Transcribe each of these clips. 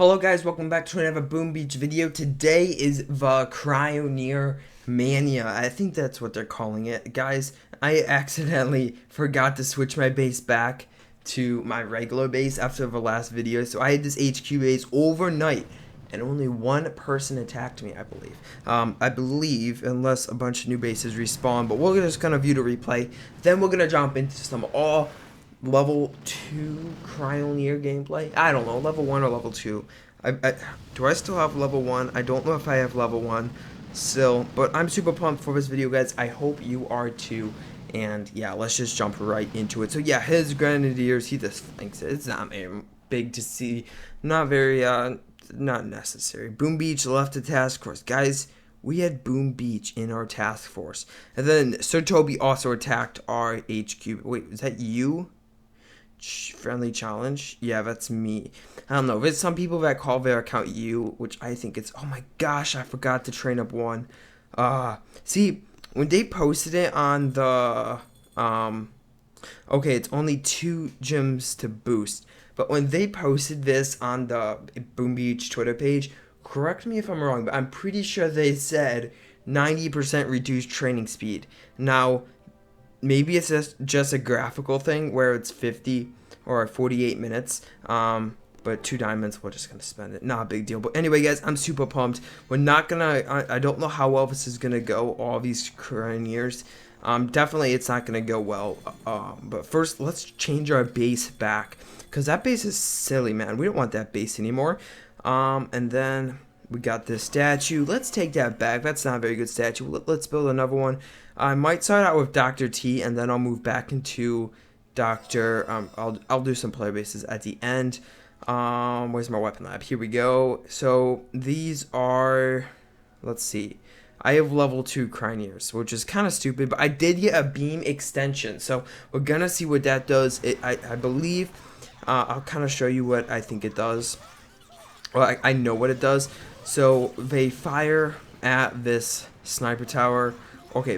Hello guys, welcome back to another Boom Beach video. Today is the Cryoneer mania. I think that's what they're calling it. Guys, I accidentally forgot to switch my base back to my regular base after the last video. So I had this HQ base overnight and only one person attacked me, I believe. I believe, unless a bunch of new bases respawn, but we're just gonna view the replay. Then we're gonna jump into some level 2 Cryoneer gameplay. I don't know, level 1 or level 2. Do I still have level 1? I don't know if I have level 1 still, but I'm super pumped for this video, guys. I hope you are too. And yeah, let's just jump right into it. So yeah, his Grenadiers, he just thinks it's not very big to see. Not very, not necessary. Boom Beach left the task force. Guys, we had Boom Beach in our task force. And then Sir Toby also attacked our HQ. Wait, is that you? Friendly challenge? Yeah, that's me. I don't know. There's some people that call their account you, which I think it's, oh my gosh, I forgot to train up one. See, when they posted it on the, okay, it's only 2 gyms to boost. But when they posted this on the Boom Beach Twitter page, correct me if I'm wrong, but I'm pretty sure they said 90% reduced training speed. Now, maybe it's just a graphical thing where it's 50 or 48 minutes. But 2 diamonds, we're just going to spend it. Not a big deal. But anyway, guys, I'm super pumped. We're not going to, I don't know how well this is going to go, all these Cryoneers. Definitely it's not going to go well. But first, let's change our base back. Because that base is silly, man. We don't want that base anymore. And then we got this statue. Let's take that back. That's not a very good statue. Let's build another one. I might start out with Dr. T, and then I'll move back into Dr. I'll do some player bases at the end. Where's my weapon lab? Here we go. So these are, let's see. I have level 2 Cryoneers, which is kind of stupid, but I did get a beam extension. So we're gonna see what that does. I believe, I'll kind of show you what I think it does. Well, I know what it does. So they fire at this sniper tower. Okay,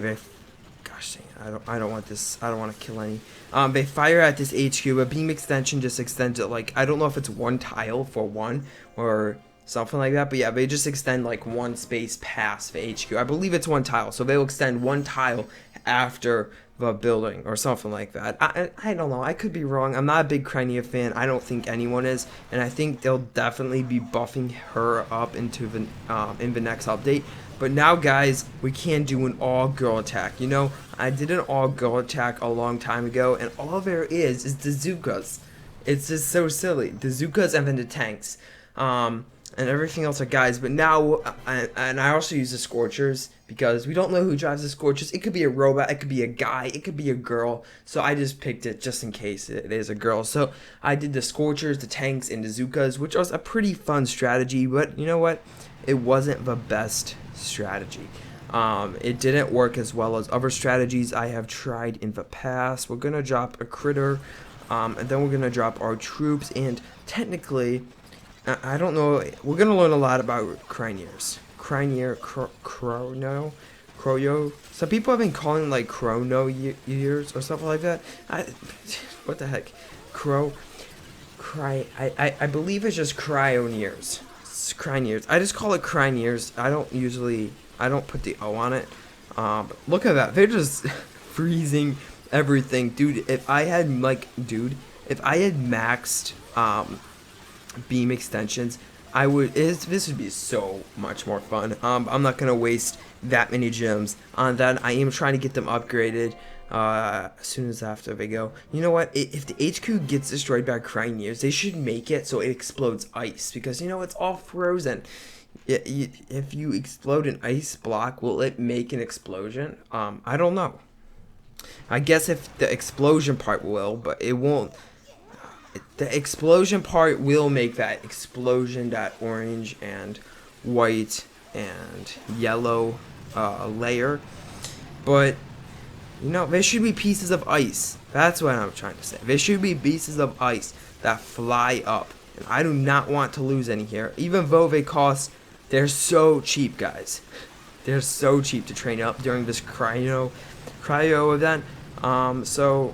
gosh dang, I don't want this. I don't want to kill any. They fire at this HQ. A beam extension just extends it, like, I don't know if it's 1 tile for 1 or something like that, but yeah, they just extend like 1 space past the HQ. I believe it's 1 tile, so they'll extend 1 tile after the building or something like that. I don't know. I could be wrong. I'm not a big Cryoneer fan. I don't think anyone is, and I think they'll definitely be buffing her up into the in the next update. But now, guys, we can do an all-girl attack. You know, I did an all-girl attack a long time ago, and all there is the Zookas. It's just so silly. The Zookas and then the tanks. And everything else are guys. But now, and I also use the Scorchers, because we don't know who drives the Scorchers. It could be a robot, it could be a guy, it could be a girl. So I just picked it just in case it is a girl. So I did the Scorchers, the tanks, and the Zookas, which was a pretty fun strategy. But you know what? It wasn't the best strategy. It didn't work as well as other strategies I have tried in the past. We're going to drop a critter, and then we're going to drop our troops, and technically, I don't know, we're going to learn a lot about Cryoneers. Cryoneer, Cryo. Some people have been calling like Chrono years or something like that. What the heck? I believe it's just Cryoneers. Cryoneers. I just call it Cryoneers. I don't put the O on it. But look at that. They're just freezing everything. Dude, if I had maxed beam extensions, this would be so much more fun. I'm not gonna waste that many gems on that. I am trying to get them upgraded as soon as after they go. You know what? If the HQ gets destroyed by Cryoneers, they should make it so it explodes ice, because you know it's all frozen. If you explode an ice block, will it make an explosion? I don't know. I guess if the explosion part will, but it won't. The explosion part will make that explosion, that orange and white and yellow layer. But you know, there should be pieces of ice. That's what I'm trying to say. There should be pieces of ice that fly up. And I do not want to lose any here. Even though they're so cheap, guys. They're so cheap to train up during this cryo event. So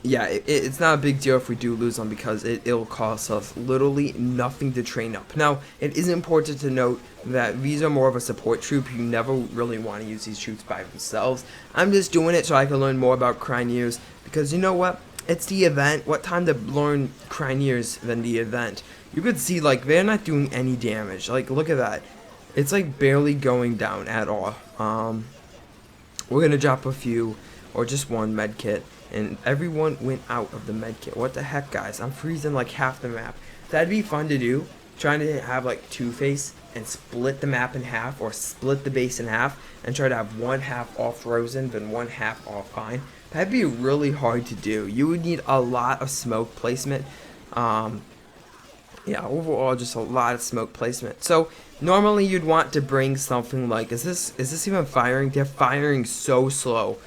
yeah, it's not a big deal if we do lose them because it'll cost us literally nothing to train up. Now, it is important to note that these are more of a support troop. You never really want to use these troops by themselves. I'm just doing it so I can learn more about Cryoneers because you know what? It's the event. What time to learn Cryoneers than the event? You could see, like, they're not doing any damage. Like, look at that. It's, like, barely going down at all. We're going to drop a few or just one med kit. And everyone went out of the med kit. What the heck, guys? I'm freezing like half the map. That'd be fun to do. Trying to have like Two-Face and split the map in half, or split the base in half, and try to have one half all frozen, then one half all fine. That'd be really hard to do. You would need a lot of smoke placement. Yeah, overall, just a lot of smoke placement. So normally you'd want to bring something like, is this even firing? They're firing so slow.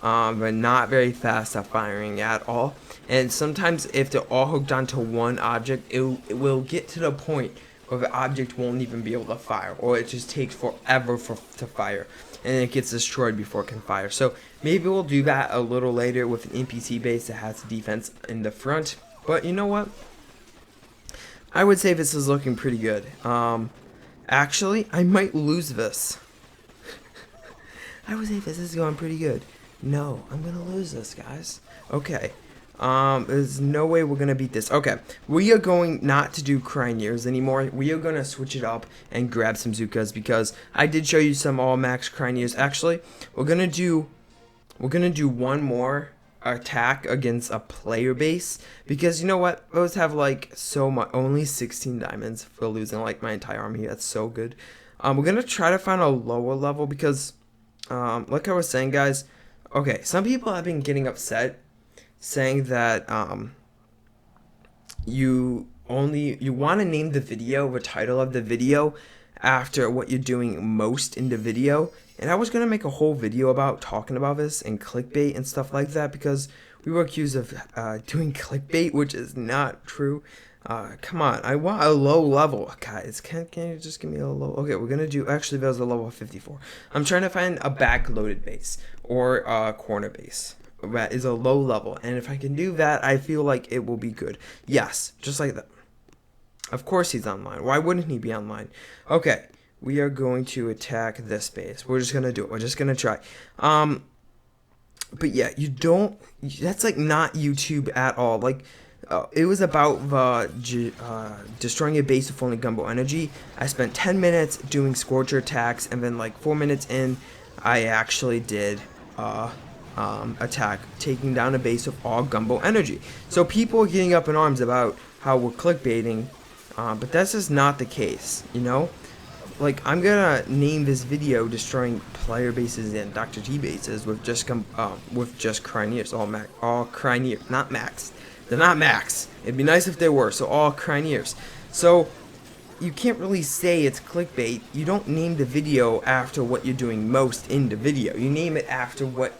But not very fast at firing at all. And sometimes if they're all hooked onto one object, it will get to the point where the object won't even be able to fire, or it just takes forever to fire, and it gets destroyed before it can fire. So maybe we'll do that a little later with an NPC base that has defense in the front. But you know what? I would say this is looking pretty good. Actually, I might lose this. I would say this is going pretty good. No, I'm gonna lose this, guys. Okay. There's no way we're gonna beat this. Okay, we are going not to do Cryoneers anymore. We are gonna switch it up and grab some Zukas because I did show you some all max Cryoneers. Actually, we're gonna do one more attack against a player base because you know what? Those have like so much, only 16 diamonds for losing like my entire army. That's so good. We're gonna try to find a lower level because, like I was saying, guys. Okay, some people have been getting upset saying that you want to name the video, the title of the video, after what you're doing most in the video. And I was going to make a whole video about talking about this and clickbait and stuff like that because we were accused of doing clickbait, which is not true. Come on, I want a low level, guys. Can you just give me a low? Okay, we're gonna do. Actually, that was a level 54. I'm trying to find a backloaded base or a corner base that is a low level, and if I can do that, I feel like it will be good. Yes, just like that. Of course, he's online. Why wouldn't he be online? Okay, we are going to attack this base. We're just gonna do it. We're just gonna try. But yeah, you don't. That's like not YouTube at all. Like. It was about destroying a base with only Gumbo energy. I spent 10 minutes doing Scorcher attacks, and then like 4 minutes in, I actually did attack, taking down a base with all Gumbo energy. So people are getting up in arms about how we're clickbaiting, but that's just not the case, you know? Like, I'm gonna name this video destroying player bases and Dr. T bases with just Cryoneers, all Cryoneers, not max. They're not max. It'd be nice if they were, so all Cryoneers. So, you can't really say it's clickbait. You don't name the video after what you're doing most in the video. You name it after what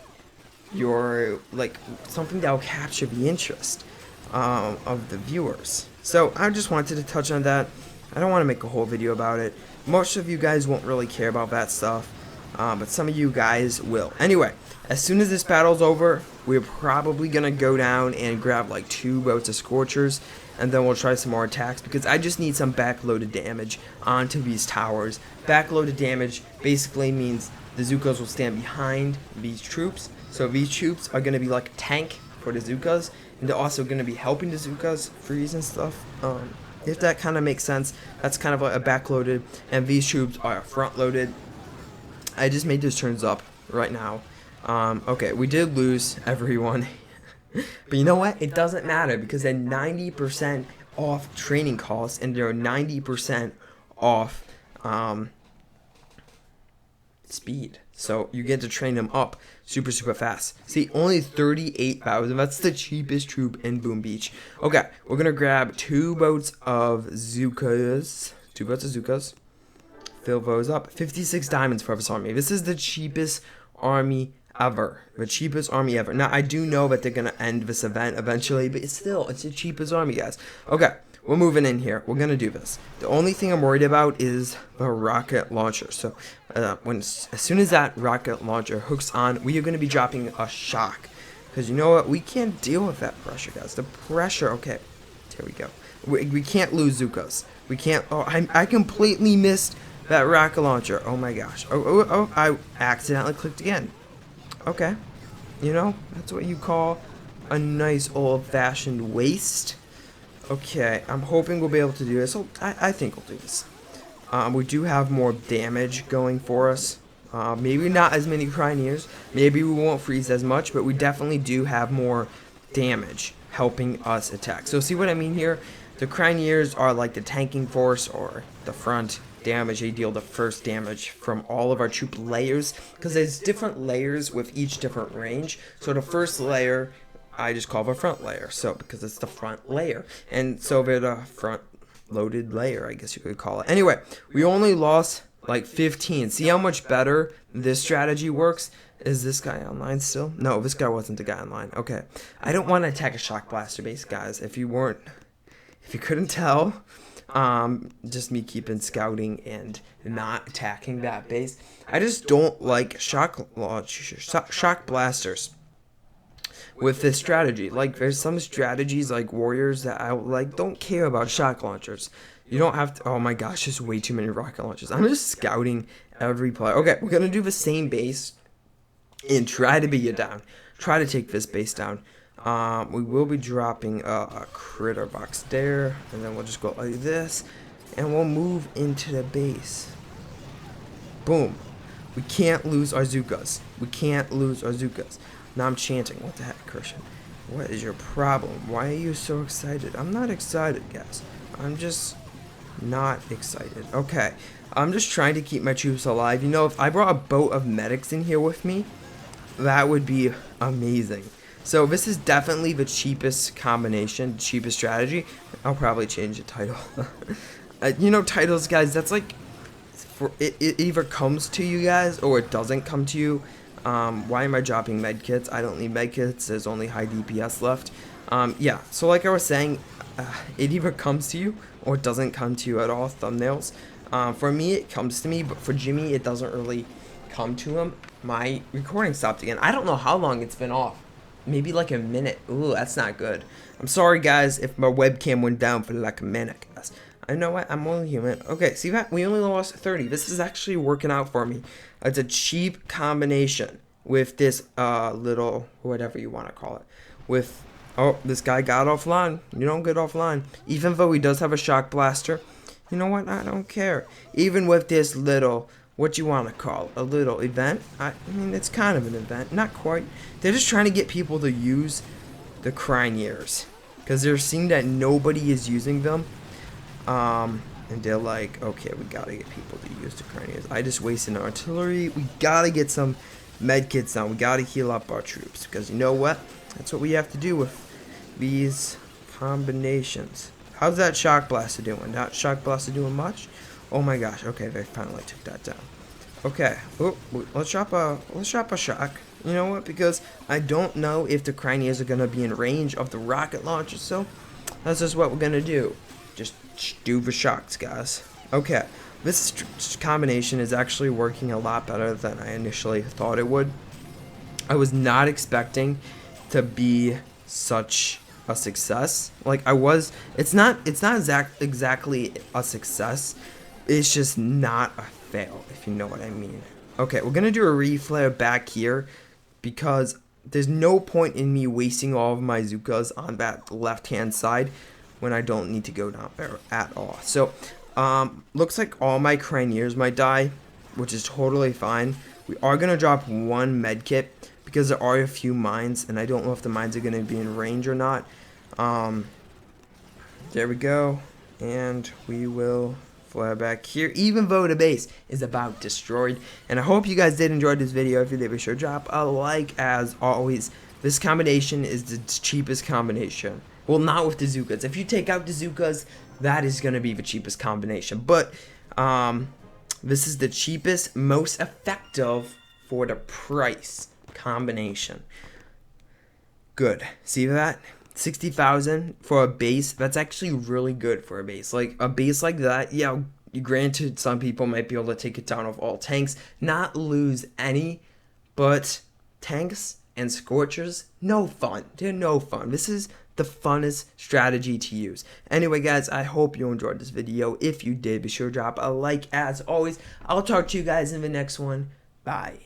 you're, like, something that will capture the interest of the viewers. So, I just wanted to touch on that. I don't want to make a whole video about it. Most of you guys won't really care about that stuff, but some of you guys will. Anyway, as soon as this battle's over, we're probably going to go down and grab like 2 boats of Scorchers, and then we'll try some more attacks because I just need some backloaded damage onto these towers. Backloaded damage basically means the Zukas will stand behind these troops, so these troops are going to be like a tank for the Zukas, and they're also going to be helping the Zukas freeze and stuff. If that kind of makes sense, that's kind of like a backloaded, and these troops are front-loaded. I just made those turns up right now. Okay, we did lose everyone, but you know what? It doesn't matter because they're 90% off training costs, and they're 90% off speed. So you get to train them up super fast. See, only 38,000. That's the cheapest troop in Boom Beach. Okay, we're gonna grab 2 boats of Zukas. 2 boats of Zukas. Fill those up. 56 diamonds for this army. This is the cheapest army ever. The cheapest army ever. Now, I do know that they're gonna end this event eventually, but it's the cheapest army, guys. Okay. We're moving in here. We're going to do this. The only thing I'm worried about is the rocket launcher. So as soon as that rocket launcher hooks on, we are going to be dropping a shock. Because you know what? We can't deal with that pressure, guys. The pressure. Okay. Here we go. We can't lose Zukas. We can't. Oh, I completely missed that rocket launcher. Oh my gosh. Oh, I accidentally clicked again. Okay. You know, that's what you call a nice old-fashioned waste. Okay, I'm hoping we'll be able to do this. I think we'll do this. We do have more damage going for us. Maybe not as many Cryoneers. Maybe we won't freeze as much, but we definitely do have more damage helping us attack. So see what I mean here? The Cryoneers are like the tanking force or the front damage. They deal the first damage from all of our troop layers because there's different layers with each different range. So the first layer I just call the front layer, so because it's the front layer, and so they're the front loaded layer, I guess you could call it. Anyway, we only lost like 15. See how much better this strategy works? Is this guy online still? No, this guy wasn't the guy online. Okay, I don't want to attack a shock blaster base, guys. If you couldn't tell, just me keeping scouting and not attacking that base. I just don't like shock blasters with this strategy. Like, there's some strategies like warriors that I like don't care about shock launchers. You don't have to. Oh my gosh, there's way too many rocket launchers. I'm just scouting every player. Okay, we're gonna do the same base and try to beat it down. Try to take this base down. We will be dropping a critter box there, and then we'll just go like this, and we'll move into the base. Boom. We can't lose our Zukas. We can't lose our Zukas. Now I'm chanting. What the heck, Christian? What is your problem? Why are you so excited? I'm not excited, guys. I'm just not excited. Okay. I'm just trying to keep my troops alive. You know, if I brought a boat of medics in here with me, that would be amazing. So this is definitely the cheapest combination, cheapest strategy. I'll probably change the title. You know, titles, guys, that's like, it either comes to you guys or it doesn't come to you. Why am I dropping medkits? I don't need medkits. There's only high DPS left. Yeah, so like I was saying, it either comes to you or it doesn't come to you at all, thumbnails. For me, it comes to me, but for Jimmy, it doesn't really come to him. My recording stopped again. I don't know how long it's been off. Maybe like a minute. Ooh, that's not good. I'm sorry, guys, if my webcam went down for like a minute, guys. I know what, I'm only human. Okay, see that? We only lost 30. This is actually working out for me. It's a cheap combination with this little, whatever you want to call it. With, oh, this guy got offline. You don't get offline. Even though he does have a shock blaster. You know what? I don't care. Even with this little, what you want to call it, a little event. I mean, it's kind of an event. Not quite. They're just trying to get people to use the Cryoneers. Because they're seeing that nobody is using them. And they're like, okay, we gotta get people to use the Cryoneers. I just wasted artillery. We gotta get some medkits down. We gotta heal up our troops. Because you know what? That's what we have to do with these combinations. How's that shock blaster doing? Not shock blaster doing much? Oh my gosh. Okay, they finally took that down. Okay. Oh, let's drop a shock. You know what? Because I don't know if the Cryoneers are gonna be in range of the rocket launcher. So that's just what we're gonna do. Just do the shocks, guys. Okay. This combination is actually working a lot better than I initially thought it would. I was not expecting to be such a success. Like I was. It's not exactly a success. It's just not a fail, if you know what I mean. Okay, we're gonna do a reflare back here because there's no point in me wasting all of my Zukas on that left-hand side when I don't need to go down there at all. So, looks like all my Cryoneers might die, which is totally fine. We are gonna drop one medkit because there are a few mines, and I don't know if the mines are gonna be in range or not. There we go, and we will flare back here, even though the base is about destroyed. And I hope you guys did enjoy this video. If you did, be sure to drop a like. As always, this combination is the cheapest combination. Well, not with the Zukas. If you take out the Zukas, that is going to be the cheapest combination. But this is the cheapest, most effective for the price combination. Good. See that? 60,000 for a base. That's actually really good for a base. Like a base like that, yeah, granted some people might be able to take it down with all tanks, not lose any, but tanks and Scorchers, no fun. They're no fun. This is the funnest strategy to use. Anyway, guys, I hope you enjoyed this video. If you did, be sure to drop a like as always. I'll talk to you guys in the next one. Bye.